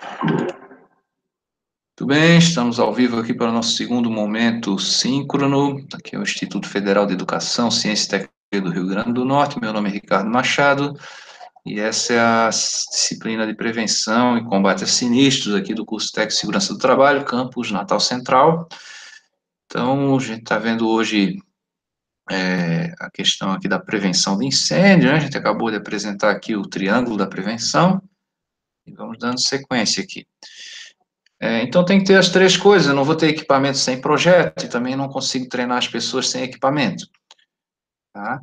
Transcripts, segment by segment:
Muito bem, estamos ao vivo aqui para o nosso segundo momento síncrono. Aqui é o Instituto Federal de Educação, Ciência e Tecnologia do Rio Grande do Norte. Meu nome é Ricardo Machado e essa é a disciplina de Prevenção e Combate a Sinistros aqui do curso Técnico de Segurança do Trabalho, campus Natal Central. Então, a gente está vendo hoje a questão aqui da prevenção de incêndio, né? A gente acabou de apresentar aqui o triângulo da prevenção e vamos dando sequência aqui. Então tem que ter as três coisas, eu não vou ter equipamento sem projeto e também não consigo treinar as pessoas sem equipamento, tá?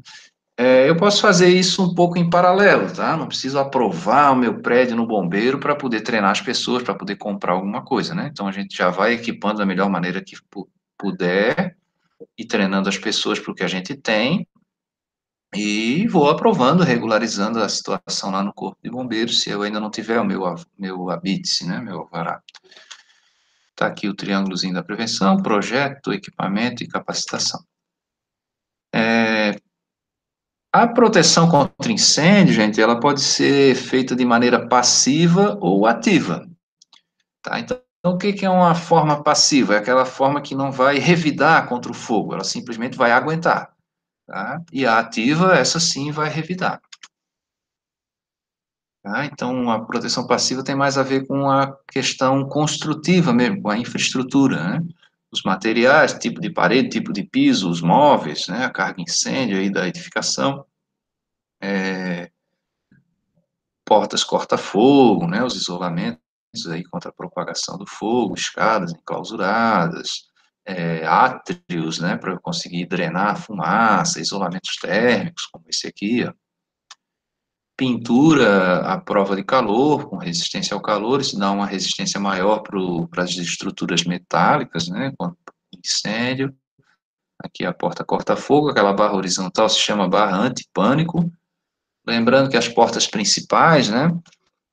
Eu posso fazer isso um pouco em paralelo, tá? Não preciso aprovar o meu prédio no bombeiro para poder treinar as pessoas, para poder comprar alguma coisa, né? Então a gente já vai equipando da melhor maneira que puder e treinando as pessoas para o que a gente tem e vou aprovando, regularizando a situação lá no Corpo de Bombeiros, se eu ainda não tiver o meu habite, né? Meu alvará. Está aqui o triângulozinho da prevenção, projeto, equipamento e capacitação. A proteção contra incêndio, gente, ela pode ser feita de maneira passiva ou ativa, tá? Então, o que é uma forma passiva? É aquela forma que não vai revidar contra o fogo, ela simplesmente vai aguentar, tá? E a ativa, essa sim vai revidar. Tá? Então, a proteção passiva tem mais a ver com a questão construtiva mesmo, com a infraestrutura, né? Os materiais, tipo de parede, tipo de piso, os móveis, né? A carga incêndio aí da edificação, portas corta-fogo, né? Os isolamentos aí contra a propagação do fogo, escadas enclausuradas, átrios, né? Para conseguir drenar a fumaça, isolamentos térmicos, como esse aqui, ó. Pintura à prova de calor, com resistência ao calor, isso dá uma resistência maior para as estruturas metálicas, né, contra incêndio. Aqui a porta corta-fogo, aquela barra horizontal se chama barra anti-pânico. Lembrando que as portas principais, né,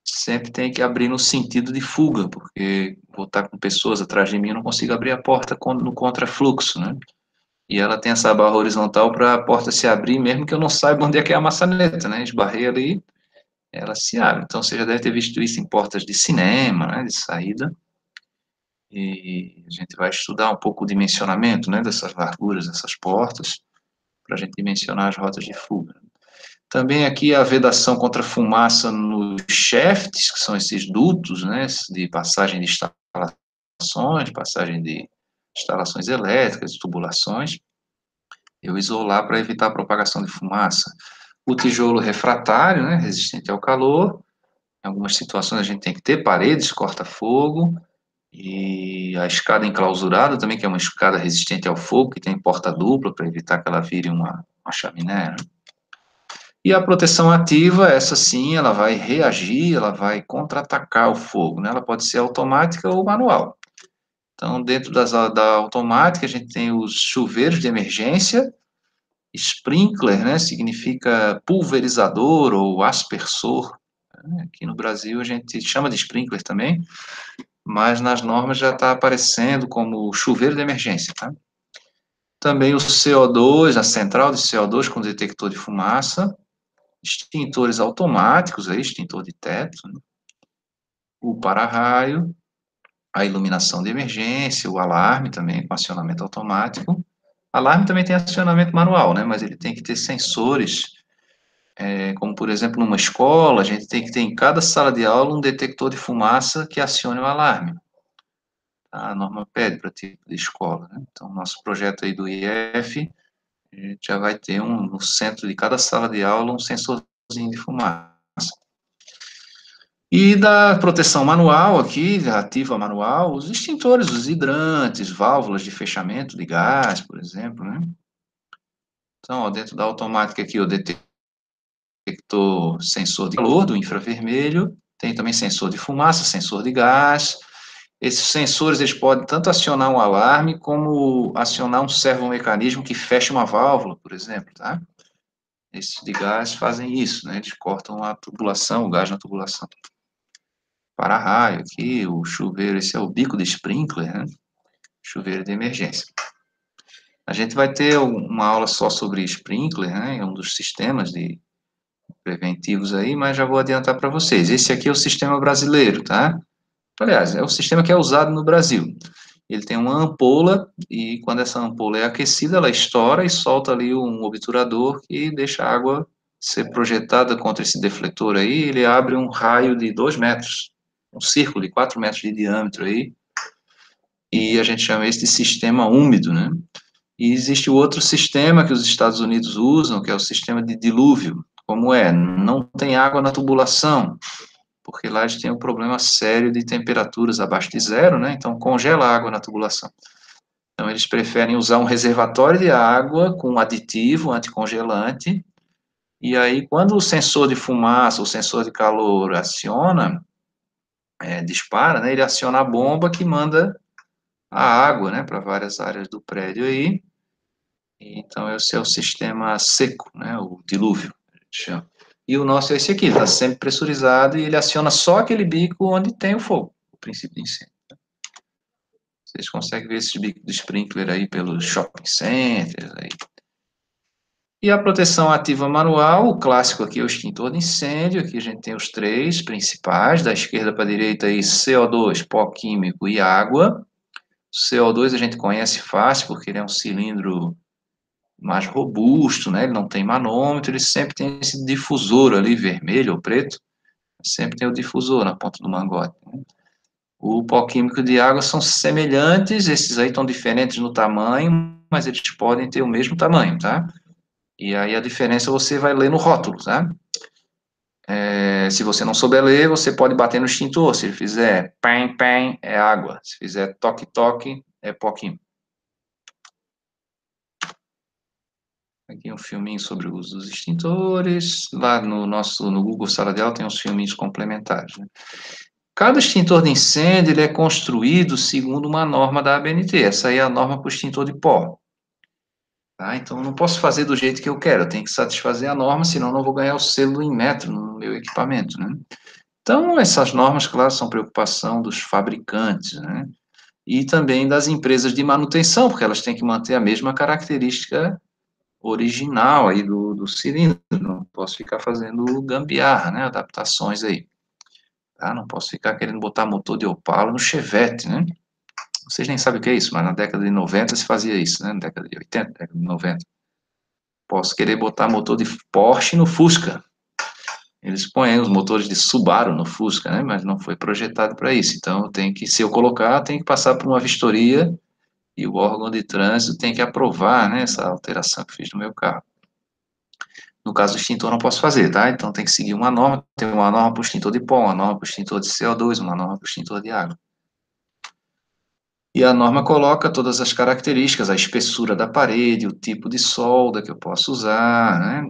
sempre tem que abrir no sentido de fuga, porque vou estar com pessoas atrás de mim, eu não consigo abrir a porta no contrafluxo, né. E ela tem essa barra horizontal para a porta se abrir, mesmo que eu não saiba onde é que é a maçaneta, né, esbarrei ali, ela se abre. Então, você já deve ter visto isso em portas de cinema, né, de saída, e a gente vai estudar um pouco o dimensionamento, né, dessas larguras, dessas portas, para a gente dimensionar as rotas de fuga. Também aqui a vedação contra fumaça nos shafts, que são esses dutos, né, de passagem de instalações, passagem de instalações elétricas, tubulações, eu isolar para evitar a propagação de fumaça. O tijolo refratário, né, resistente ao calor. Em algumas situações a gente tem que ter paredes corta-fogo e a escada enclausurada também, que é uma escada resistente ao fogo, que tem porta dupla para evitar que ela vire uma chaminé, né? E a proteção ativa, essa sim, ela vai reagir, ela vai contra-atacar o fogo, né? Ela pode ser automática ou manual. Então, dentro da automática, a gente tem os chuveiros de emergência, sprinkler, né? Significa pulverizador ou aspersor. Aqui no Brasil a gente chama de sprinkler também, mas nas normas já está aparecendo como chuveiro de emergência, tá? Também o CO2, a central de CO2 com detector de fumaça, extintores automáticos, aí, extintor de teto, né? O para-raio, a iluminação de emergência, o alarme também com acionamento automático. Alarme também tem acionamento manual, né? Mas ele tem que ter sensores, como por exemplo numa escola, a gente tem que ter em cada sala de aula um detector de fumaça que acione o alarme. A norma pede para tipo de escola, né? Então, nosso projeto aí do IF, a gente já vai ter no centro de cada sala de aula um sensorzinho de fumaça. E da proteção manual aqui, ativa manual, os extintores, os hidrantes, válvulas de fechamento de gás, por exemplo, né? Então, ó, dentro da automática aqui, o detector sensor de calor do infravermelho, tem também sensor de fumaça, sensor de gás. Esses sensores, eles podem tanto acionar um alarme, como acionar um servomecanismo que fecha uma válvula, por exemplo, tá? Esses de gás fazem isso, né? Eles cortam a tubulação, o gás na tubulação. Para-raio aqui, o chuveiro, esse é o bico de sprinkler, né? Chuveiro de emergência. A gente vai ter uma aula só sobre sprinkler, né? É um dos sistemas preventivos aí, mas já vou adiantar para vocês. Esse aqui é o sistema brasileiro, tá? Aliás, é o sistema que é usado no Brasil. Ele tem uma ampola e quando essa ampola é aquecida, ela estoura e solta ali um obturador que deixa a água ser projetada contra esse defletor aí. Ele abre um raio de 2 metros, um círculo de 4 metros de diâmetro aí, e a gente chama esse de sistema úmido, né? E existe o outro sistema que os Estados Unidos usam, que é o sistema de dilúvio. Como é? Não tem água na tubulação, porque lá eles têm um problema sério de temperaturas abaixo de zero, né? Então congela a água na tubulação. Então eles preferem usar um reservatório de água com um aditivo anticongelante, e aí quando o sensor de fumaça, o sensor de calor aciona, dispara, né? Ele aciona a bomba que manda a água, né, para várias áreas do prédio aí. Então esse é o sistema seco, né, o dilúvio, a gente chama. E o nosso é esse aqui, está sempre pressurizado e ele aciona só aquele bico onde tem o fogo, o princípio de incêndio. Vocês conseguem ver esses bicos de sprinkler aí pelos shopping centers aí. E a proteção ativa manual, o clássico aqui é o extintor de incêndio, aqui a gente tem os três principais, da esquerda para a direita aí CO2, pó químico e água. O CO2 a gente conhece fácil, porque ele é um cilindro mais robusto, né? Ele não tem manômetro, ele sempre tem esse difusor ali, vermelho ou preto, sempre tem o difusor na ponta do mangote, né? O pó químico de água são semelhantes, esses aí estão diferentes no tamanho, mas eles podem ter o mesmo tamanho, tá? E aí a diferença você vai ler no rótulo, tá? Se você não souber ler, você pode bater no extintor. Se ele fizer pam, pam, é água. Se fizer toque, toque, é pó químico. Aqui um filminho sobre o uso dos extintores. Lá no Google Sala de Aula tem uns filminhos complementares, né? Cada extintor de incêndio ele é construído segundo uma norma da ABNT. Essa aí é a norma para o extintor de pó. Tá? Então, eu não posso fazer do jeito que eu quero. Eu tenho que satisfazer a norma, senão eu não vou ganhar o selo do Inmetro no meu equipamento, né? Então, essas normas, claro, são preocupação dos fabricantes, né? E também das empresas de manutenção, porque elas têm que manter a mesma característica original aí do cilindro. Não posso ficar fazendo gambiarra, né? Adaptações aí. Tá? Não posso ficar querendo botar motor de Opala no Chevette, né? Vocês nem sabem o que é isso, mas na década de 90 se fazia isso, né? Na década de 80, década de 90. Posso querer botar motor de Porsche no Fusca. Eles põem os motores de Subaru no Fusca, né? Mas não foi projetado para isso. Então, tem que, se eu colocar, tem que passar por uma vistoria e o órgão de trânsito tem que aprovar, né, essa alteração que fiz no meu carro. No caso do extintor, não posso fazer, tá? Então, tem que seguir uma norma. Tem uma norma para o extintor de pó, uma norma para o extintor de CO2, uma norma para o extintor de água. E a norma coloca todas as características, a espessura da parede, o tipo de solda que eu posso usar, né?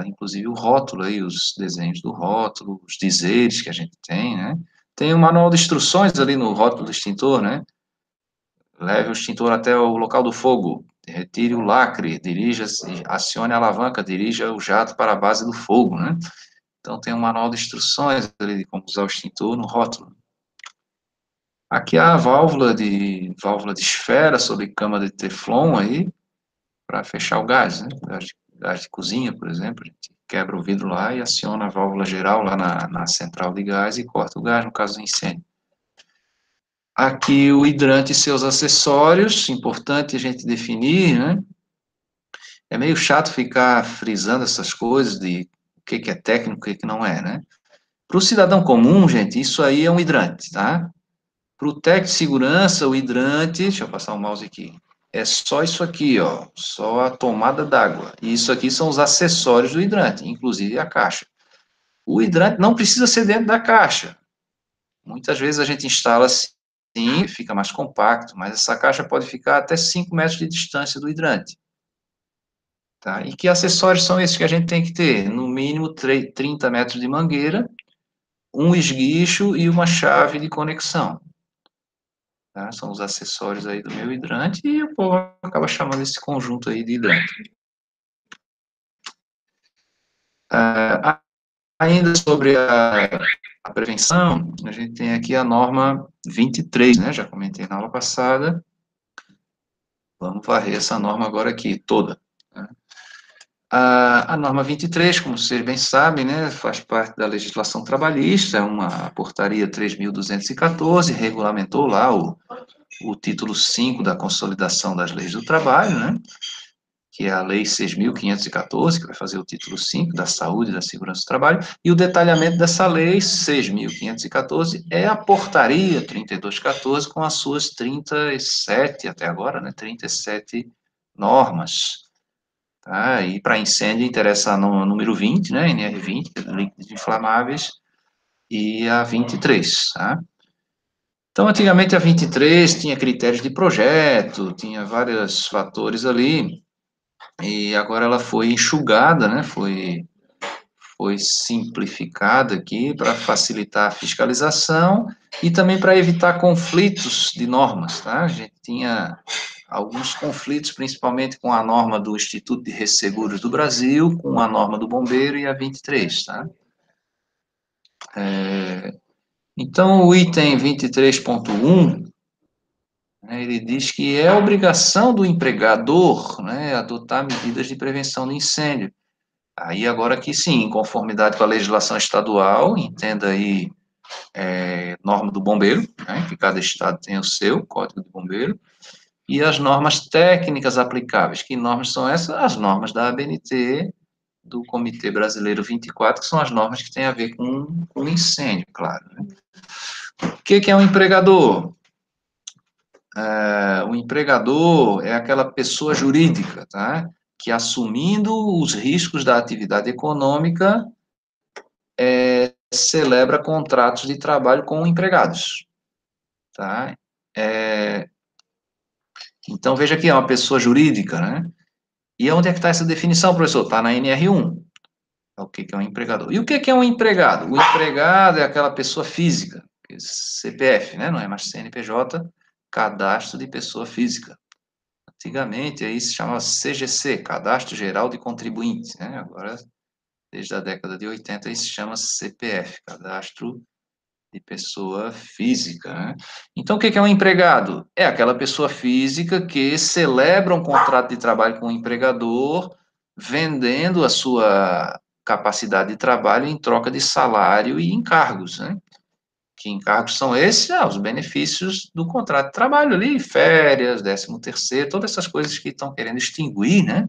Inclusive o rótulo aí, os desenhos do rótulo, os dizeres que a gente tem, né? Tem um manual de instruções ali no rótulo do extintor, né? Leve o extintor até o local do fogo, retire o lacre, acione a alavanca, dirija o jato para a base do fogo, né? Então tem um manual de instruções ali de como usar o extintor no rótulo. Aqui há a válvula de esfera sobre cama de teflon aí, para fechar o gás, né? Gás de cozinha, por exemplo, a gente quebra o vidro lá e aciona a válvula geral lá na central de gás e corta o gás no caso do incêndio. Aqui o hidrante e seus acessórios, importante a gente definir, né? É meio chato ficar frisando essas coisas de o que é técnico e o que não é, né? Para o cidadão comum, gente, isso aí é um hidrante, tá? Para o técnico de segurança, o hidrante, deixa eu passar o mouse aqui, é só isso aqui, ó, só a tomada d'água. E isso aqui são os acessórios do hidrante, inclusive a caixa. O hidrante não precisa ser dentro da caixa. Muitas vezes a gente instala assim, fica mais compacto, mas essa caixa pode ficar até 5 metros de distância do hidrante. Tá? E que acessórios são esses que a gente tem que ter? No mínimo 30 metros de mangueira, um esguicho e uma chave de conexão. Tá? São os acessórios aí do meu hidrante e o povo acaba chamando esse conjunto aí de hidrante. Ainda sobre a prevenção, a gente tem aqui a norma 23, né? Já comentei na aula passada. Vamos varrer essa norma agora aqui, toda. Né? A norma 23, como vocês bem sabem, né, faz parte da legislação trabalhista, é uma portaria 3.214, regulamentou lá o título 5 da Consolidação das Leis do Trabalho, né, que é a Lei 6.514, que vai fazer o título 5 da Saúde e da Segurança do Trabalho, e o detalhamento dessa Lei 6.514 é a Portaria 3214, com as suas 37, até agora, né, 37 normas. Tá? E para incêndio interessa no número 20, né, NR20, líquidos inflamáveis, e a 23, tá? Então, antigamente a 23 tinha critérios de projeto, tinha vários fatores ali, e agora ela foi enxugada, né, foi simplificada aqui para facilitar a fiscalização e também para evitar conflitos de normas, tá? A gente tinha alguns conflitos, principalmente com a norma do Instituto de Resseguros do Brasil, com a norma do Bombeiro e a 23, tá? Então, o item 23.1, né, ele diz que é obrigação do empregador, né, adotar medidas de prevenção de incêndio. Aí, agora aqui sim, em conformidade com a legislação estadual, entenda aí, norma do bombeiro, né, que cada estado tem o seu código de bombeiro, e as normas técnicas aplicáveis. Que normas são essas? As normas da ABNT, do Comitê Brasileiro 24, que são as normas que têm a ver com incêndio, claro. Né? O que é um empregador? O empregador é aquela pessoa jurídica, tá? Que assumindo os riscos da atividade econômica, celebra contratos de trabalho com empregados, tá? Então, veja que é uma pessoa jurídica, né? E onde é que está essa definição, professor? Está na NR1. O que é um empregador? E o que é um empregado? O empregado é aquela pessoa física, CPF, né? Não é mais CNPJ, cadastro de pessoa física. Antigamente, aí se chamava CGC, Cadastro Geral de Contribuintes, né? Agora, desde a década de 80, aí se chama CPF, Cadastro de Pessoa Física, né? Então, o que é um empregado? É aquela pessoa física que celebra um contrato de trabalho com o empregador, vendendo a sua capacidade de trabalho em troca de salário e encargos, né? Que encargos são esses? Os benefícios do contrato de trabalho ali, férias, 13º, todas essas coisas que estão querendo extinguir, né?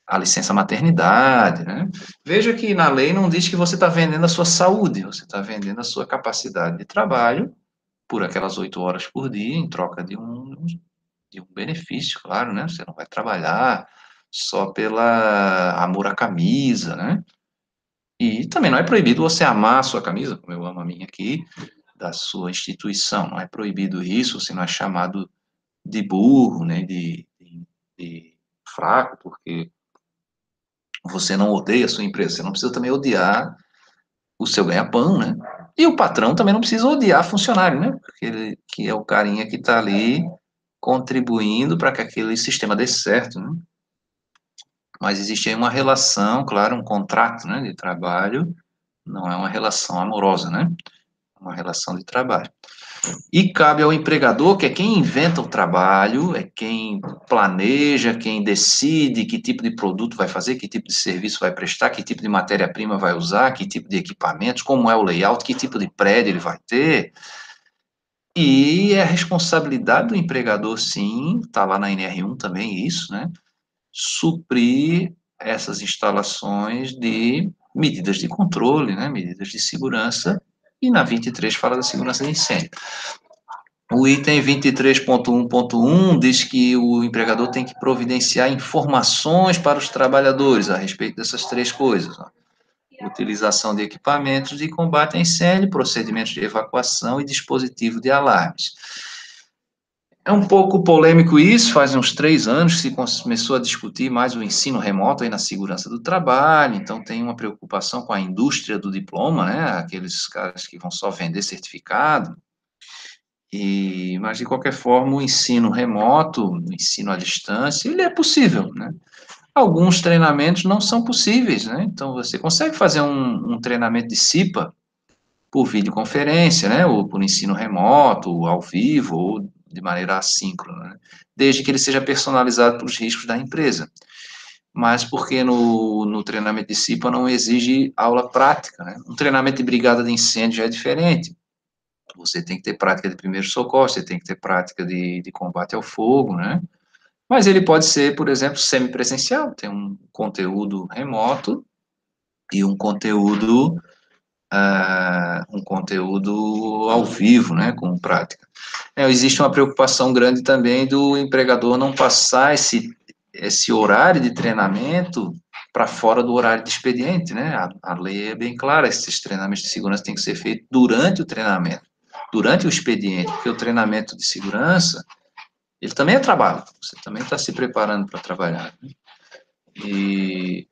A licença maternidade, né? Veja que na lei não diz que você está vendendo a sua saúde, você está vendendo a sua capacidade de trabalho por aquelas 8 horas por dia em troca de um benefício, claro, né? Você não vai trabalhar só pela amor à camisa, né? E também não é proibido você amar a sua camisa, como eu amo a minha aqui, da sua instituição. Não é proibido isso, você não é chamado de burro, né? De fraco, porque você não odeia a sua empresa. Você não precisa também odiar o seu ganha-pão, né? E o patrão também não precisa odiar funcionário, né? Porque ele, que é o carinha que está ali contribuindo para que aquele sistema dê certo, né? Mas existe aí uma relação, claro, um contrato, né, de trabalho, não é uma relação amorosa, né? É uma relação de trabalho. E cabe ao empregador, que é quem inventa o trabalho, é quem planeja, quem decide que tipo de produto vai fazer, que tipo de serviço vai prestar, que tipo de matéria-prima vai usar, que tipo de equipamentos, como é o layout, que tipo de prédio ele vai ter. E é a responsabilidade do empregador, sim, está lá na NR1 também isso, né? Suprir essas instalações de medidas de controle, né? Medidas de segurança, e na 23 fala da segurança de incêndio. O item 23.1.1 diz que o empregador tem que providenciar informações para os trabalhadores a respeito dessas três coisas. Ó. Utilização de equipamentos de combate a incêndio, procedimentos de evacuação e dispositivo de alarmes. É um pouco polêmico isso, faz uns 3 anos que se começou a discutir mais o ensino remoto aí na segurança do trabalho, então tem uma preocupação com a indústria do diploma, né, aqueles caras que vão só vender certificado, mas, de qualquer forma, o ensino remoto, o ensino à distância, ele é possível, né? Alguns treinamentos não são possíveis, né? Então, você consegue fazer um treinamento de CIPA por videoconferência, né? Ou por ensino remoto, ou ao vivo, ou de maneira assíncrona, né? Desde que ele seja personalizado para os riscos da empresa. mas porque no treinamento de CIPA não exige aula prática, né? Um treinamento de brigada de incêndio já é diferente. Você tem que ter prática de primeiro socorro, você tem que ter prática de combate ao fogo, né? Mas ele pode ser, por exemplo, semipresencial, tem um conteúdo remoto e um conteúdo ao vivo, né, com prática. Existe uma preocupação grande também do empregador não passar esse horário de treinamento para fora do horário de expediente, né? A lei é bem clara, esses treinamentos de segurança têm que ser feitos durante o treinamento, durante o expediente, porque o treinamento de segurança, ele também é trabalho, você também está se preparando para trabalhar, né? E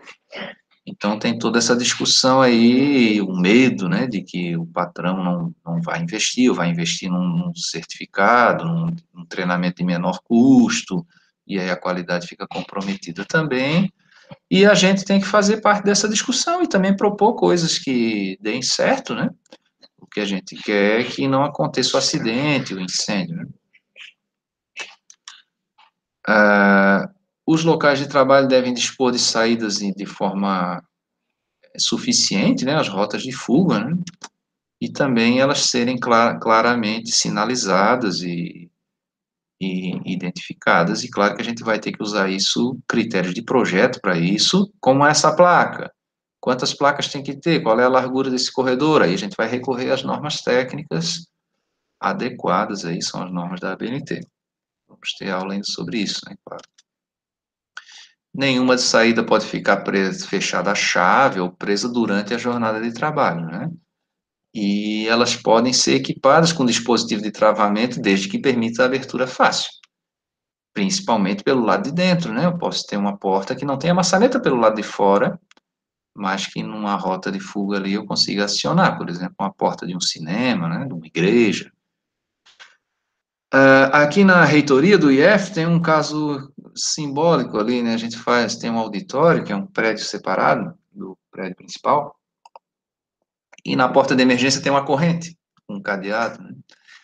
então tem toda essa discussão aí, o medo, né, de que o patrão não vai investir, ou vai investir num certificado, num treinamento de menor custo, e aí a qualidade fica comprometida também. E a gente tem que fazer parte dessa discussão e também propor coisas que deem certo, né? O que a gente quer é que não aconteça o acidente, o incêndio, né? Os locais de trabalho devem dispor de saídas de forma suficiente, né? As rotas de fuga, né? E também elas serem claramente sinalizadas e identificadas. E claro que a gente vai ter que usar isso, critérios de projeto para isso, como essa placa. Quantas placas tem que ter? Qual é a largura desse corredor? Aí a gente vai recorrer às normas técnicas adequadas, aí são as normas da ABNT. Vamos ter aula ainda sobre isso, né? Claro. Nenhuma saída pode ficar fechada à chave ou presa durante a jornada de trabalho, né? E elas podem ser equipadas com dispositivo de travamento desde que permita a abertura fácil, principalmente pelo lado de dentro, né? Eu posso ter uma porta que não tenha maçaneta pelo lado de fora, mas que numa rota de fuga ali eu consiga acionar, por exemplo, uma porta de um cinema, né, de uma igreja. Aqui na reitoria do IF tem um caso simbólico ali, né? A gente tem um auditório, que é um prédio separado do prédio principal, e na porta de emergência tem uma corrente, um cadeado, né?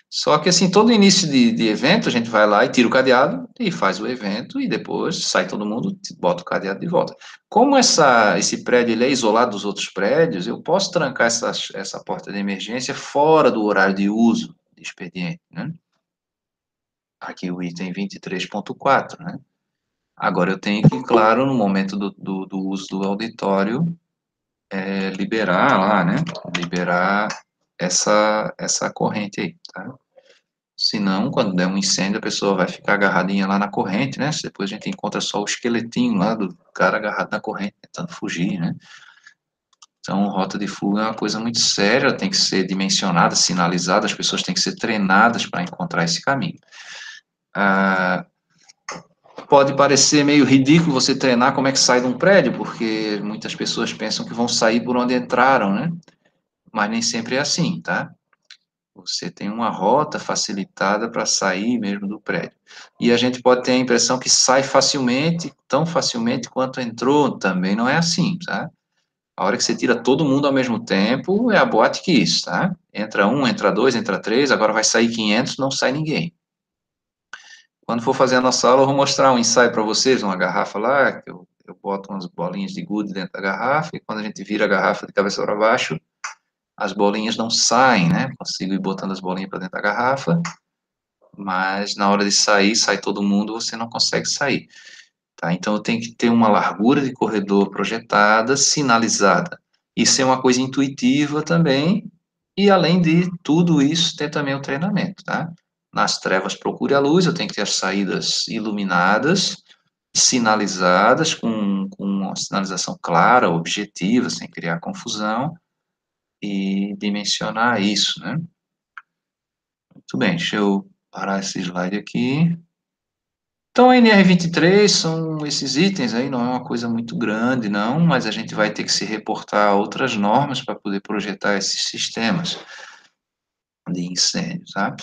Só que, assim, todo início de evento, a gente vai lá e tira o cadeado e faz o evento e depois sai todo mundo, bota o cadeado de volta. Como esse prédio ele é isolado dos outros prédios, eu posso trancar essa porta de emergência fora do horário de uso de expediente, né? Aqui o item 23.4, né? Agora eu tenho que, claro, no momento do uso do auditório, liberar lá, né? Liberar essa corrente aí, tá? Senão, quando der um incêndio, a pessoa vai ficar agarradinha lá na corrente, né? Depois a gente encontra só o esqueletinho lá do cara agarrado na corrente, tentando fugir, né? Então, rota de fuga é uma coisa muito séria, tem que ser dimensionada, sinalizada, as pessoas têm que ser treinadas para encontrar esse caminho. Pode parecer meio ridículo você treinar como é que sai de um prédio, porque muitas pessoas pensam que vão sair por onde entraram, né? Mas nem sempre é assim, tá? Você tem uma rota facilitada para sair mesmo do prédio. E a gente pode ter a impressão que sai facilmente, tão facilmente quanto entrou, também não é assim, tá? A hora que você tira todo mundo ao mesmo tempo, é a boate que isso, tá? Entra um, entra dois, entra três, agora vai sair 500, não sai ninguém. Quando for fazer a nossa aula, eu vou mostrar um ensaio para vocês, uma garrafa lá, que eu boto umas bolinhas de gude dentro da garrafa, e quando a gente vira a garrafa de cabeça para baixo, as bolinhas não saem, né? Consigo ir botando as bolinhas para dentro da garrafa, mas na hora de sair, sai todo mundo, você não consegue sair. Tá? Então, eu tenho que ter uma largura de corredor projetada, sinalizada. Isso é uma coisa intuitiva também, e além de tudo isso, ter também o treinamento, tá? Nas trevas, procure a luz, eu tenho que ter as saídas iluminadas, sinalizadas, com uma sinalização clara, objetiva, sem criar confusão, e dimensionar isso, né? Muito bem, deixa eu parar esse slide aqui. Então, a NR23 são esses itens aí, não é uma coisa muito grande, não, mas a gente vai ter que se reportar a outras normas para poder projetar esses sistemas de incêndio, tá?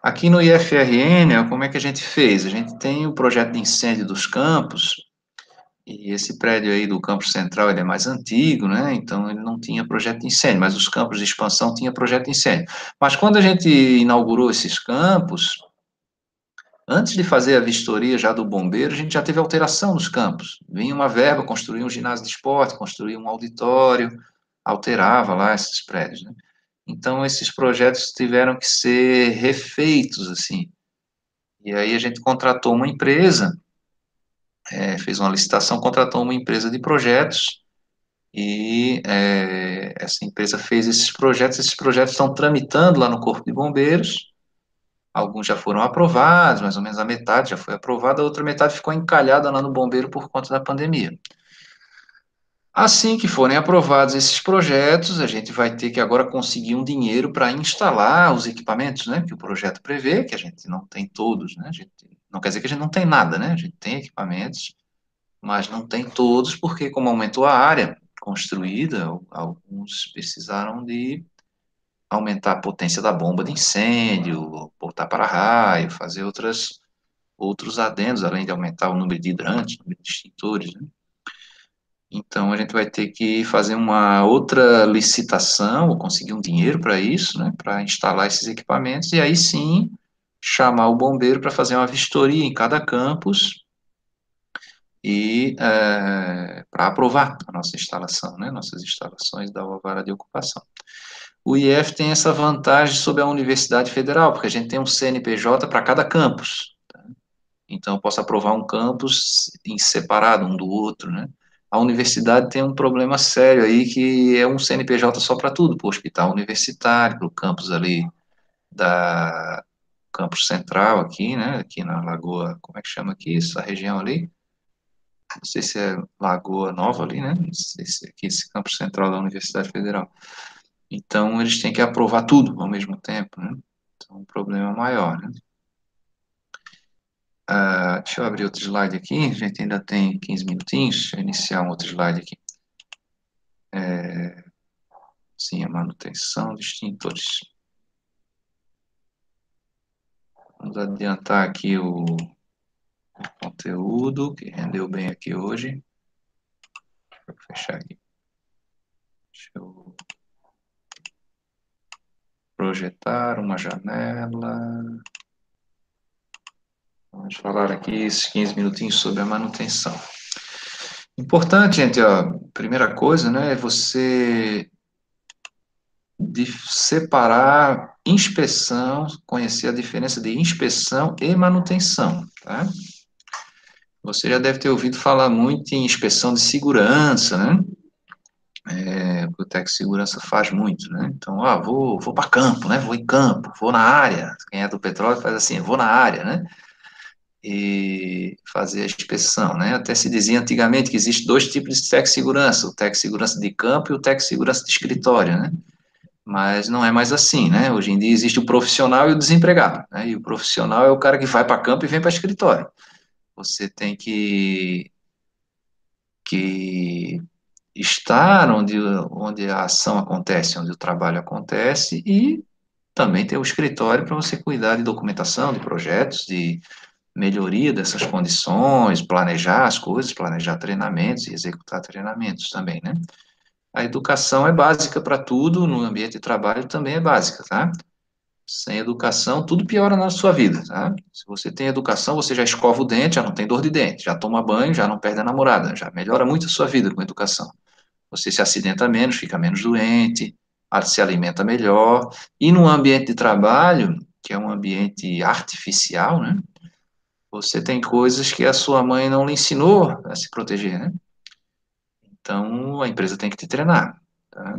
Aqui no IFRN, como é que a gente fez? A gente tem o projeto de incêndio dos campos, e esse prédio aí do campus central, ele é mais antigo, né? Então, ele não tinha projeto de incêndio, mas os campos de expansão tinha projeto de incêndio. Mas quando a gente inaugurou esses campos, Antes de fazer a vistoria já do bombeiro, a gente já teve alteração nos campos. Vinha uma verba, construía um ginásio de esporte, construía um auditório, alterava lá esses prédios, né? Então, esses projetos tiveram que ser refeitos, assim. E aí a gente contratou uma empresa, fez uma licitação, contratou uma empresa de projetos, e essa empresa fez esses projetos estão tramitando lá no Corpo de Bombeiros, alguns já foram aprovados, mais ou menos a metade já foi aprovada, a outra metade ficou encalhada lá no bombeiro por conta da pandemia. Assim que forem aprovados esses projetos, a gente vai ter que agora conseguir um dinheiro para instalar os equipamentos, né, que o projeto prevê, que a gente não tem todos, né, não quer dizer que a gente não tem nada, né, a gente tem equipamentos, mas não tem todos, porque como aumentou a área construída, alguns precisaram de aumentar a potência da bomba de incêndio, botar para-raio, fazer outros adendos, além de aumentar o número de hidrantes, o número de extintores, né? Então, a gente vai ter que fazer uma outra licitação, ou conseguir um dinheiro para isso, né, para instalar esses equipamentos, e aí sim chamar o bombeiro para fazer uma vistoria em cada campus e para aprovar a nossa instalação, né, nossas instalações da vara de ocupação. O IF tem essa vantagem sobre a Universidade Federal, porque a gente tem um CNPJ para cada campus. Então, eu posso aprovar um campus em separado um do outro, né? A universidade tem um problema sério aí, que é um CNPJ só para tudo, para o hospital universitário, para o campus ali da campus central aqui, né? Aqui na Lagoa, como é que chama aqui, essa região ali? Não sei se é Lagoa Nova ali, né? Não sei se é aqui esse campus central da Universidade Federal. Então, eles têm que aprovar tudo ao mesmo tempo, né? Então, um problema maior, né? Deixa eu abrir outro slide aqui, a gente ainda tem 15 minutinhos, deixa eu iniciar um outro slide aqui. Sim, a manutenção de extintores. Vamos adiantar aqui o conteúdo, que rendeu bem aqui hoje. Deixa eu fechar aqui. Deixa eu projetar uma janela. Vamos falar aqui esses 15 minutinhos sobre a manutenção. Importante, gente, ó, primeira coisa, né, é você separar inspeção, conhecer a diferença de inspeção e manutenção, tá? Você já deve ter ouvido falar muito em inspeção de segurança, né? O técnico de segurança faz muito, né? Então, vou para campo, né? Vou em campo, vou na área. Quem é do petróleo faz assim, vou na área, né? E fazer a inspeção, né? Até se dizia antigamente que existe dois tipos de técnico de segurança, o técnico de segurança de campo e o técnico de segurança de escritório, né? Mas não é mais assim, né? Hoje em dia existe o profissional e o desempregado, né? E o profissional é o cara que vai para campo e vem para escritório. Você tem que estar onde a ação acontece, onde o trabalho acontece, e também ter o escritório para você cuidar de documentação, de projetos, de melhoria dessas condições, planejar as coisas, planejar treinamentos e executar treinamentos também, né? A educação é básica para tudo, no ambiente de trabalho também é básica, tá? Sem educação, tudo piora na sua vida, tá? Se você tem educação, você já escova o dente, já não tem dor de dente, já toma banho, já não perde a namorada, já melhora muito a sua vida com educação. Você se acidenta menos, fica menos doente, se alimenta melhor, e no ambiente de trabalho, que é um ambiente artificial, né? Você tem coisas que a sua mãe não lhe ensinou a se proteger, né? Então, a empresa tem que te treinar, tá?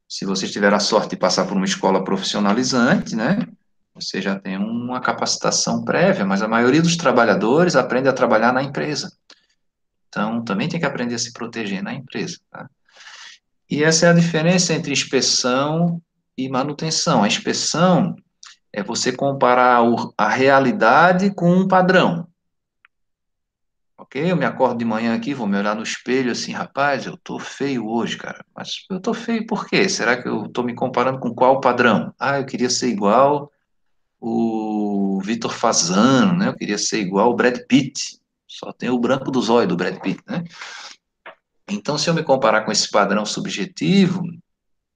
Se você tiver a sorte de passar por uma escola profissionalizante, né, você já tem uma capacitação prévia, mas a maioria dos trabalhadores aprende a trabalhar na empresa. Então, também tem que aprender a se proteger na empresa, tá? E essa é a diferença entre inspeção e manutenção. A inspeção é você comparar a realidade com um padrão. Ok? Eu me acordo de manhã aqui, vou me olhar no espelho assim, rapaz, eu tô feio hoje, cara. Mas eu tô feio por quê? Será que eu tô me comparando com qual padrão? Eu queria ser igual o Vitor Fasano, né? Eu queria ser igual o Brad Pitt. Só tem o branco dos olhos do Brad Pitt, né? Então, se eu me comparar com esse padrão subjetivo,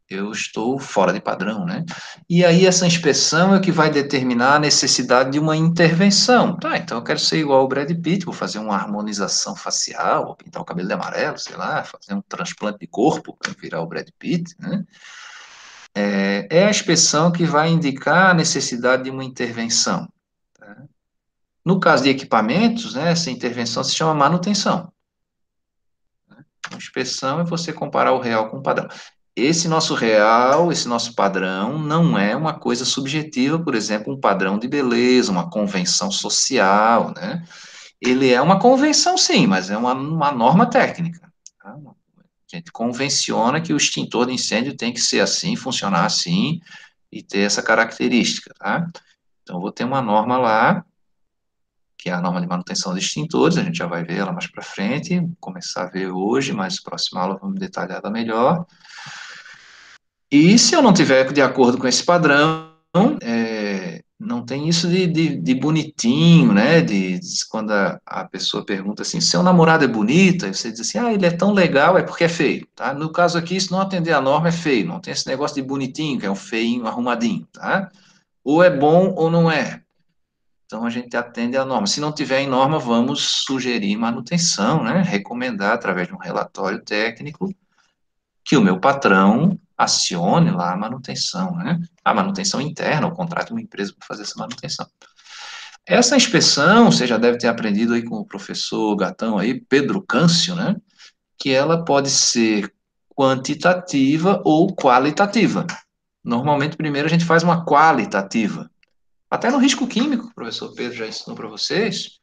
eu estou fora de padrão, né? E aí essa inspeção é que vai determinar a necessidade de uma intervenção. Tá, então eu quero ser igual ao Brad Pitt, vou fazer uma harmonização facial, vou pintar o cabelo de amarelo, sei lá, fazer um transplante de corpo para virar o Brad Pitt, né? É a inspeção que vai indicar a necessidade de uma intervenção. Tá? No caso de equipamentos, né, essa intervenção se chama manutenção. A inspeção é você comparar o real com o padrão. Esse nosso real, esse nosso padrão, não é uma coisa subjetiva, por exemplo, um padrão de beleza, uma convenção social, né? Ele é uma convenção, sim, mas é uma norma técnica. Tá? A gente convenciona que o extintor de incêndio tem que ser assim, funcionar assim e ter essa característica, tá? Então, eu vou ter uma norma lá, que é a norma de manutenção de extintores, a gente já vai ver ela mais para frente, começar a ver hoje, mas na próxima aula vamos detalhar ela melhor. E se eu não tiver de acordo com esse padrão, não tem isso de bonitinho, né? Quando a pessoa pergunta assim, seu namorado é bonito, aí você diz assim, ele é tão legal, é porque é feio, tá? No caso aqui, se não atender a norma, é feio, não tem esse negócio de bonitinho, que é um feinho, arrumadinho, tá? Ou é bom ou não é. Então, a gente atende a norma. Se não tiver em norma, vamos sugerir manutenção, né? Recomendar, através de um relatório técnico, que o meu patrão acione lá a manutenção, né? A manutenção interna, o contrato de uma empresa para fazer essa manutenção. Essa inspeção, você já deve ter aprendido aí com o professor Gatão aí, Pedro Câncio, né? Que ela pode ser quantitativa ou qualitativa. Normalmente, primeiro a gente faz uma qualitativa. Até no risco químico, o professor Pedro já ensinou para vocês,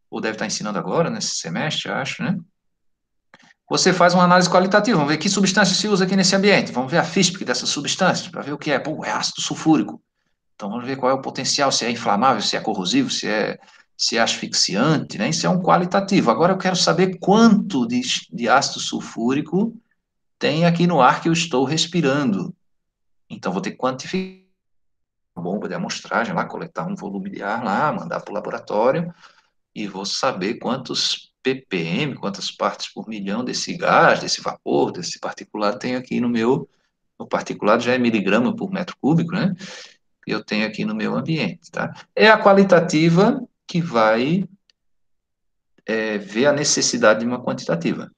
ou deve estar ensinando agora, nesse semestre, acho, né? Você faz uma análise qualitativa, vamos ver que substância se usa aqui nesse ambiente, vamos ver a física dessas substâncias, para ver o que é. Pô, é ácido sulfúrico. Então vamos ver qual é o potencial, se é inflamável, se é corrosivo, se é asfixiante, né? Isso é um qualitativo. Agora eu quero saber quanto de ácido sulfúrico tem aqui no ar que eu estou respirando. Então vou ter que quantificar a bomba de amostragem lá, coletar um volume de ar lá, mandar para o laboratório, e vou saber quantos ppm, quantas partes por milhão desse gás, desse vapor, desse particulado tem aqui no meu, o particulado já é miligrama por metro cúbico, né? Que eu tenho aqui no meu ambiente, tá? É a qualitativa que vai ver a necessidade de uma quantitativa.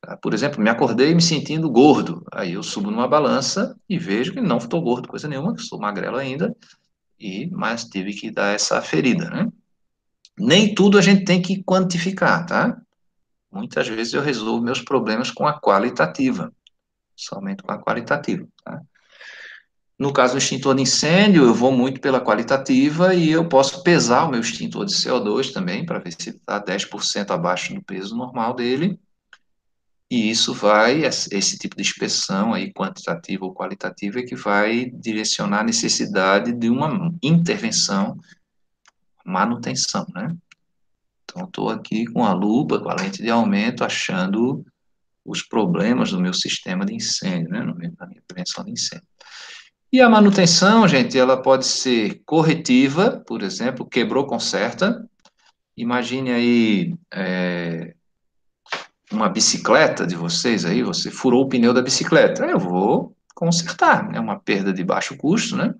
Tá? Por exemplo, me acordei me sentindo gordo, aí eu subo numa balança e vejo que não estou gordo, coisa nenhuma, que sou magrelo ainda, mas tive que dar essa ferida, né? Nem tudo a gente tem que quantificar, tá? Muitas vezes eu resolvo meus problemas com a qualitativa, somente com a qualitativa, tá? No caso do extintor de incêndio, eu vou muito pela qualitativa e eu posso pesar o meu extintor de CO2 também, para ver se está 10% abaixo do peso normal dele, e isso vai, esse tipo de inspeção aí, quantitativa ou qualitativa, é que vai direcionar a necessidade de uma intervenção, manutenção, né? Então, estou aqui com a lupa, com a lente de aumento, achando os problemas do meu sistema de incêndio, né, na minha prevenção de incêndio. E a manutenção, gente, ela pode ser corretiva, por exemplo, quebrou, conserta. Imagine aí uma bicicleta de vocês aí, você furou o pneu da bicicleta. Eu vou consertar, é uma perda de baixo custo, né?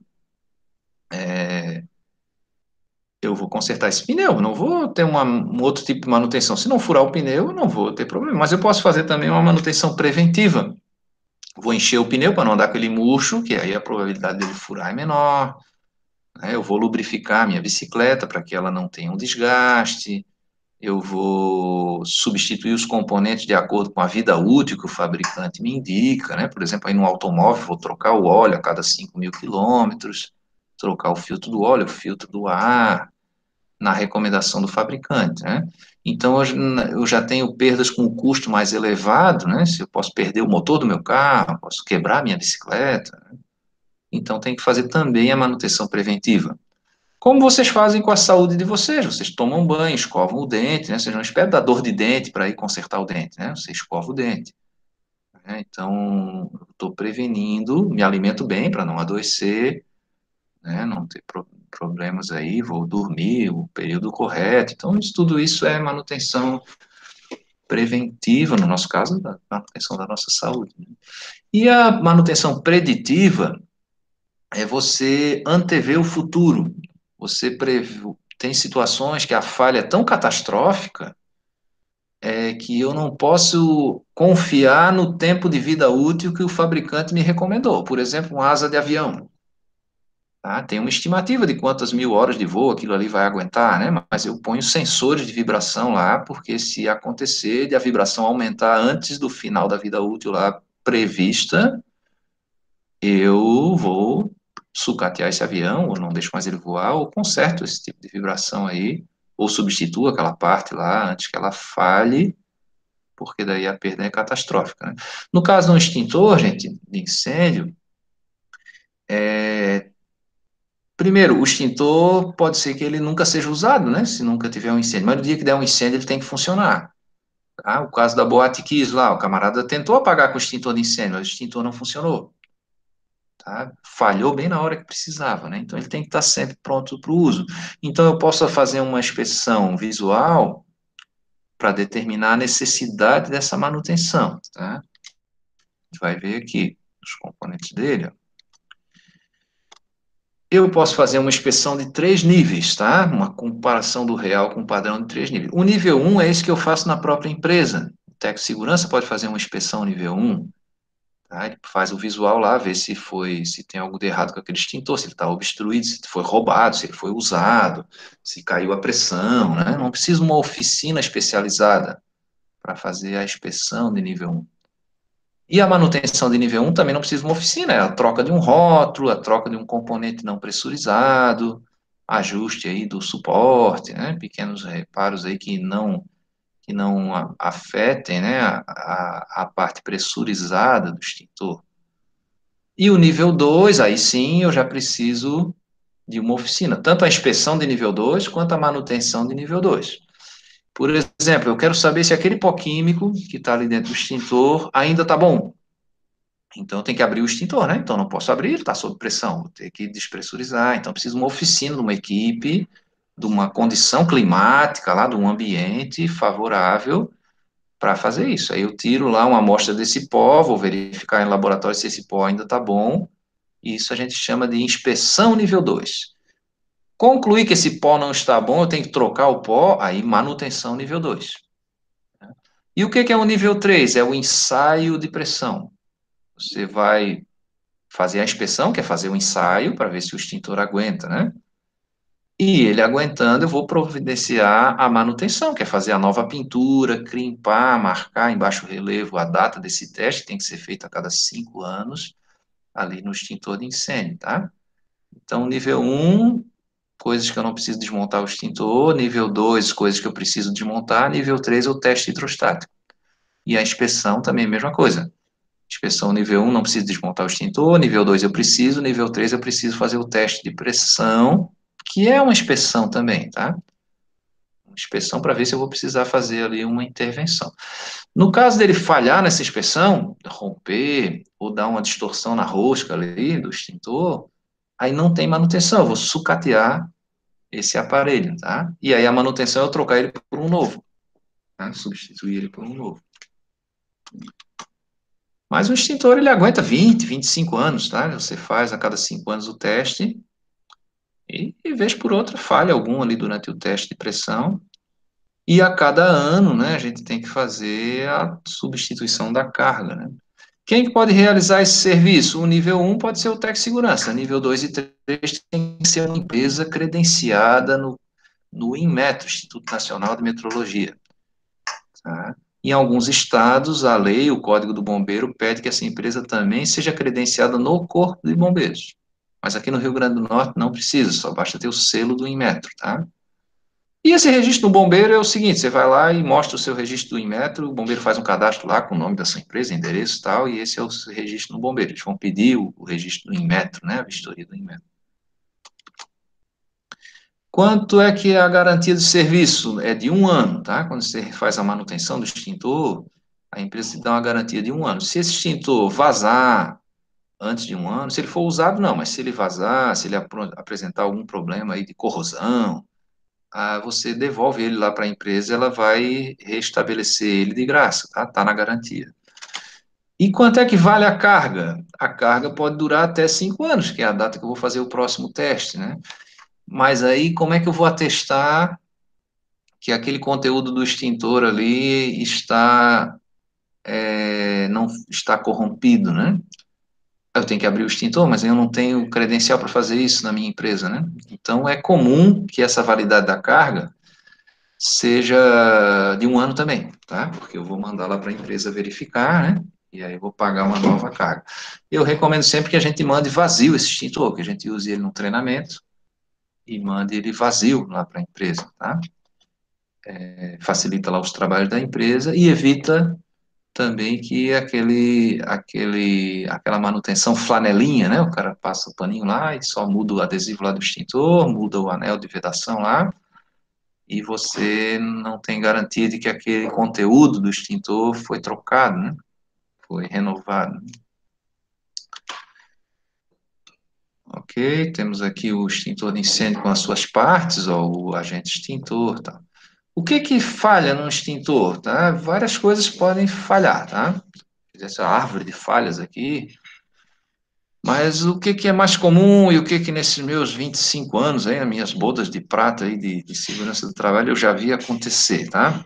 Eu vou consertar esse pneu, não vou ter um outro tipo de manutenção. Se não furar o pneu, eu não vou ter problema. Mas eu posso fazer também uma manutenção preventiva. Vou encher o pneu para não dar aquele murcho, que aí a probabilidade dele furar é menor. Né? Eu vou lubrificar a minha bicicleta para que ela não tenha um desgaste. Eu vou substituir os componentes de acordo com a vida útil que o fabricante me indica, né? Por exemplo, aí no automóvel, vou trocar o óleo a cada 5.000 quilômetros, trocar o filtro do óleo, o filtro do ar, na recomendação do fabricante, né? Então, eu já tenho perdas com custo mais elevado, né? Se eu posso perder o motor do meu carro, posso quebrar minha bicicleta, né? Então, tem que fazer também a manutenção preventiva. Como vocês fazem com a saúde de vocês? Vocês tomam banho, escovam o dente, né? Vocês não esperam dar dor de dente para ir consertar o dente, né? Você escova o dente. Né? Então, estou prevenindo, me alimento bem para não adoecer, né? Não ter problemas aí, vou dormir o período correto. Então, tudo isso é manutenção preventiva, no nosso caso, da manutenção da nossa saúde. Né? E a manutenção preditiva é você antever o futuro. Você tem situações que a falha é tão catastrófica que eu não posso confiar no tempo de vida útil que o fabricante me recomendou. Por exemplo, uma asa de avião. Tá? Tem uma estimativa de quantas mil horas de voo aquilo ali vai aguentar, né? Mas eu ponho sensores de vibração lá, porque se acontecer de a vibração aumentar antes do final da vida útil lá prevista, eu vou sucatear esse avião, ou não deixo mais ele voar, ou conserto esse tipo de vibração aí, ou substituo aquela parte lá antes que ela falhe, porque daí a perda é catastrófica, né? No caso de um extintor, gente, de incêndio, primeiro, o extintor pode ser que ele nunca seja usado, né? Se nunca tiver um incêndio, mas no dia que der um incêndio ele tem que funcionar. Tá? O caso da Boate Kiss lá, o camarada tentou apagar com o extintor de incêndio, mas o extintor não funcionou. Tá? Falhou bem na hora que precisava, né? Então ele tem que estar sempre pronto para o uso. Então eu posso fazer uma inspeção visual para determinar a necessidade dessa manutenção, tá? A gente vai ver aqui os componentes dele. Ó. Eu posso fazer uma inspeção de 3 níveis, tá? Uma comparação do real com o padrão de 3 níveis. O nível 1 é esse que eu faço na própria empresa. O técnico de segurança pode fazer uma inspeção nível 1. Tá? Ele faz o visual lá, vê se tem algo de errado com aquele extintor, se ele está obstruído, se foi roubado, se ele foi usado, se caiu a pressão, né? Não precisa uma oficina especializada para fazer a inspeção de nível 1. E a manutenção de nível 1 também não precisa de uma oficina, é a troca de um rótulo, a troca de um componente não pressurizado, ajuste aí do suporte, né? Pequenos reparos aí que não afetem, né, a parte pressurizada do extintor. E o nível 2, aí sim, eu já preciso de uma oficina, tanto a inspeção de nível 2 quanto a manutenção de nível 2. Por exemplo, eu quero saber se aquele pó químico que está ali dentro do extintor ainda está bom. Então, eu tenho que abrir o extintor, né? Então, não posso abrir, ele está sob pressão, vou ter que despressurizar. Então, preciso de uma oficina, de uma equipe, de uma condição climática, lá, de um ambiente favorável para fazer isso. Aí eu tiro lá uma amostra desse pó, vou verificar em laboratório se esse pó ainda está bom, e isso a gente chama de inspeção nível 2. Concluir que esse pó não está bom, eu tenho que trocar o pó, aí manutenção nível 2. E o que é o nível 3? É o ensaio de pressão. Você vai fazer a inspeção, que é fazer o ensaio para ver se o extintor aguenta, né? E ele aguentando, eu vou providenciar a manutenção, que é fazer a nova pintura, crimpar, marcar em baixo relevo a data desse teste, tem que ser feito a cada 5 anos, ali no extintor de incêndio, tá? Então, nível 1, coisas que eu não preciso desmontar o extintor, nível 2, coisas que eu preciso desmontar, nível 3 é o teste hidrostático. E a inspeção também é a mesma coisa. Inspeção nível 1, não preciso desmontar o extintor, nível 2 eu preciso, nível 3 eu preciso fazer o teste de pressão, que é uma inspeção também, tá? Uma inspeção para ver se eu vou precisar fazer ali uma intervenção. No caso dele falhar nessa inspeção, romper ou dar uma distorção na rosca ali do extintor, aí não tem manutenção, eu vou sucatear esse aparelho, tá? E aí a manutenção é eu trocar ele por um novo, tá? Substituir ele por um novo. Mas o extintor, ele aguenta 20, 25 anos, tá? Você faz a cada 5 anos o teste e vez por outra falha algum ali durante o teste de pressão. E a cada ano, né, a gente tem que fazer a substituição da carga, né? Quem que pode realizar esse serviço? O nível 1 pode ser o técnico de segurança, nível 2 e 3 tem que ser uma empresa credenciada no INMET, Instituto Nacional de Metrologia. Tá? Em alguns estados, a lei, o Código do Bombeiro, pede que essa empresa também seja credenciada no Corpo de Bombeiros. Mas aqui no Rio Grande do Norte não precisa, só basta ter o selo do Inmetro, tá? E esse registro do bombeiro é o seguinte, você vai lá e mostra o seu registro do Inmetro, o bombeiro faz um cadastro lá com o nome da sua empresa, endereço e tal, e esse é o registro do bombeiro. Eles vão pedir o registro do Inmetro, né, a vistoria do Inmetro. Quanto é que é a garantia de serviço? É de 1 ano, tá? Quando você faz a manutenção do extintor, a empresa te dá uma garantia de 1 ano. Se esse extintor vazar antes de 1 ano, se ele for usado, não, mas se ele vazar, se ele apresentar algum problema aí de corrosão, você devolve ele lá para a empresa, ela vai restabelecer ele de graça, tá? Tá na garantia. E quanto é que vale a carga? A carga pode durar até 5 anos, que é a data que eu vou fazer o próximo teste, né? Mas aí, como é que eu vou atestar que aquele conteúdo do extintor ali não está corrompido, né? Eu tenho que abrir o extintor, mas eu não tenho credencial para fazer isso na minha empresa, né? Então, é comum que essa validade da carga seja de 1 ano também, tá? Porque eu vou mandar lá para a empresa verificar, né? E aí eu vou pagar uma nova carga. Eu recomendo sempre que a gente mande vazio esse extintor, que a gente use ele no treinamento e mande ele vazio lá para a empresa, tá? Facilita lá os trabalhos da empresa e evita também que aquela manutenção flanelinha, né? O cara passa o paninho lá e só muda o adesivo lá do extintor, muda o anel de vedação lá, e você não tem garantia de que aquele conteúdo do extintor foi trocado, né? Foi renovado. Ok, temos aqui o extintor de incêndio com as suas partes, ó, o agente extintor, tá? O que que falha no extintor, tá? Várias coisas podem falhar, tá? Essa árvore de falhas aqui, mas o que que é mais comum e o que que nesses meus 25 anos aí, nas minhas bodas de prata aí de segurança do trabalho, eu já vi acontecer, tá?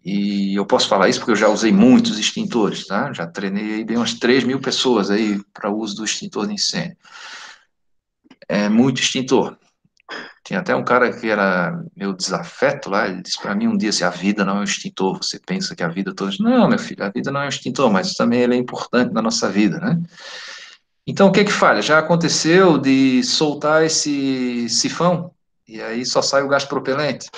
E eu posso falar isso porque eu já usei muitos extintores, tá? Já treinei aí bem umas 3.000 pessoas aí para o uso do extintor de incêndio. É muito extintor. Tinha até um cara que era meu desafeto lá, ele disse para mim um dia assim, a vida não é um extintor, você pensa que a vida toda... Não, meu filho, a vida não é um extintor, mas também ele é importante na nossa vida, né? Então, o que que falha? Já aconteceu de soltar esse sifão, e aí só sai o gás propelente.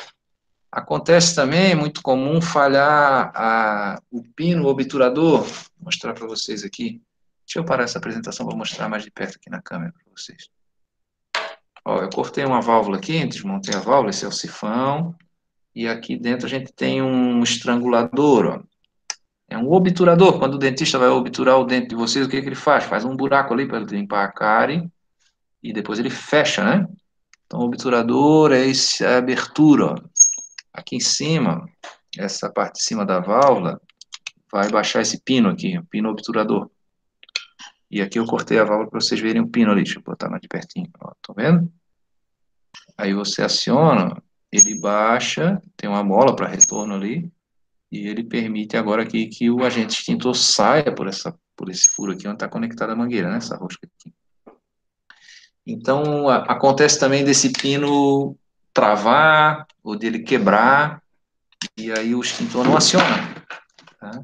Acontece também, é muito comum, falhar o pino obturador. Vou mostrar para vocês aqui. Deixa eu parar essa apresentação para mostrar mais de perto aqui na câmera para vocês. Ó, eu cortei uma válvula aqui, desmontei a válvula, esse é o sifão. E aqui dentro a gente tem um estrangulador, ó. É um obturador. Quando o dentista vai obturar o dente de vocês, o que que ele faz? Faz um buraco ali para ele limpar a cárie e depois ele fecha, né? Então, o obturador é essa abertura, ó. Aqui em cima, essa parte de cima da válvula, vai baixar esse pino aqui, o pino obturador. E aqui eu cortei a válvula para vocês verem o pino ali. Deixa eu botar mais de pertinho. Ó, tá vendo? Aí você aciona, ele baixa, tem uma mola para retorno ali, e ele permite agora aqui que o agente extintor saia por esse furo aqui onde está conectada a mangueira, né? Essa rosca aqui. Então, acontece também desse pino travar, ou dele quebrar, e aí o extintor não aciona. Tá?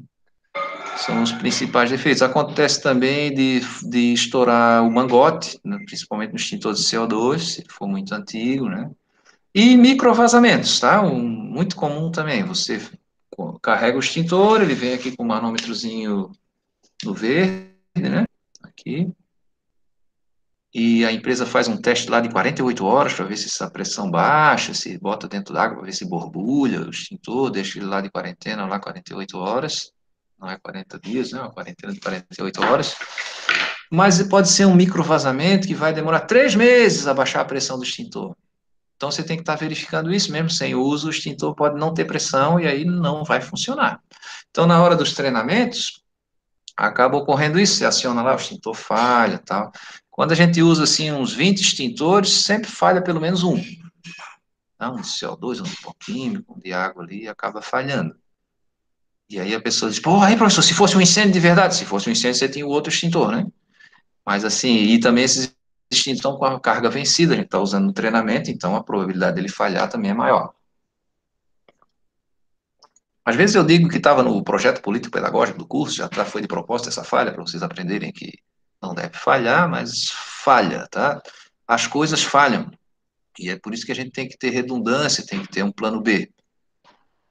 São os principais defeitos. Acontece também de estourar o mangote, né, principalmente no extintor de CO2, se for muito antigo, né? E microvazamentos, tá? Muito comum também. Você carrega o extintor, ele vem aqui com um manômetrozinho no verde, né? Aqui. E a empresa faz um teste lá de 48 horas para ver se essa pressão baixa, se bota dentro d'água para ver se borbulha o extintor, deixa ele lá de quarentena, lá 48 horas. Não é 40 dias, né? É uma quarentena de 48 horas. Mas pode ser um microvazamento que vai demorar 3 meses a baixar a pressão do extintor. Então você tem que estar verificando isso mesmo, sem uso, o extintor pode não ter pressão e aí não vai funcionar. Então, na hora dos treinamentos, acaba ocorrendo isso, você aciona lá, o extintor falha, tal. Quando a gente usa, assim, uns 20 extintores, sempre falha pelo menos um. Um de CO2, um de pó químico, um de água ali, acaba falhando. E aí a pessoa diz, pô, aí professor, se fosse um incêndio de verdade, se fosse um incêndio você tinha o outro extintor, né? Mas assim, e também esses extintores estão com a carga vencida, a gente está usando no treinamento, então a probabilidade dele falhar também é maior. Às vezes eu digo que estava no projeto político-pedagógico do curso, já foi de proposta essa falha, para vocês aprenderem que não deve falhar, mas falha, tá? As coisas falham, e é por isso que a gente tem que ter redundância, tem que ter um plano B.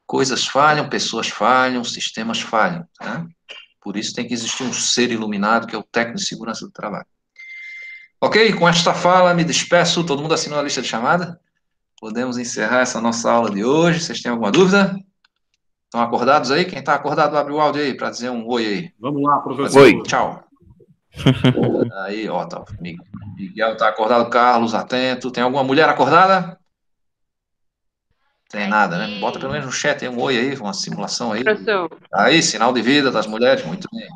Coisas falham, pessoas falham, sistemas falham, tá? Por isso tem que existir um ser iluminado, que é o técnico de segurança do trabalho. Ok? Com esta fala, me despeço. Todo mundo assinou a lista de chamada? Podemos encerrar essa nossa aula de hoje. Vocês têm alguma dúvida? Estão acordados aí? Quem está acordado, abre o áudio aí para dizer um oi aí. Vamos lá, professor. Oi. Tchau. Aí, ó, tá. Miguel está acordado, Carlos, atento. Tem alguma mulher acordada? tem nada, né? Bota pelo menos no chat aí um oi aí, uma simulação aí. Professor, Aí, sinal de vida das mulheres, muito bem.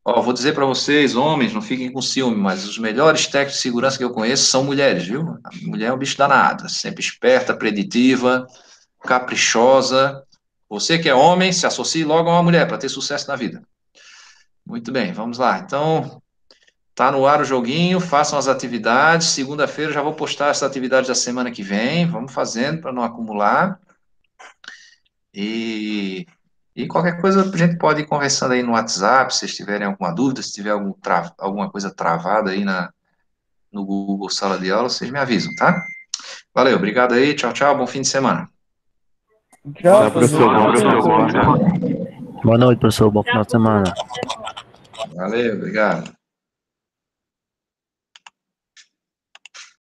Ó, vou dizer para vocês, homens, não fiquem com ciúme, mas os melhores técnicos de segurança que eu conheço são mulheres, viu? A mulher é um bicho danado, sempre esperta, preditiva, caprichosa. Você que é homem, se associe logo a uma mulher para ter sucesso na vida. Muito bem, vamos lá. Então, tá no ar o joguinho, façam as atividades. Segunda-feira eu já vou postar as atividades da semana que vem. Vamos fazendo para não acumular. E, e qualquer coisa a gente pode ir conversando aí no WhatsApp, se vocês tiverem alguma dúvida, se tiver alguma coisa travada aí no Google Sala de Aula, vocês me avisam, tá? Valeu, obrigado aí, tchau, tchau, bom fim de semana. Tchau, Tchau, professor. professor. Bom Boa final de noite. semana. Boa noite, professor. Bom final de semana. Valeu, obrigado.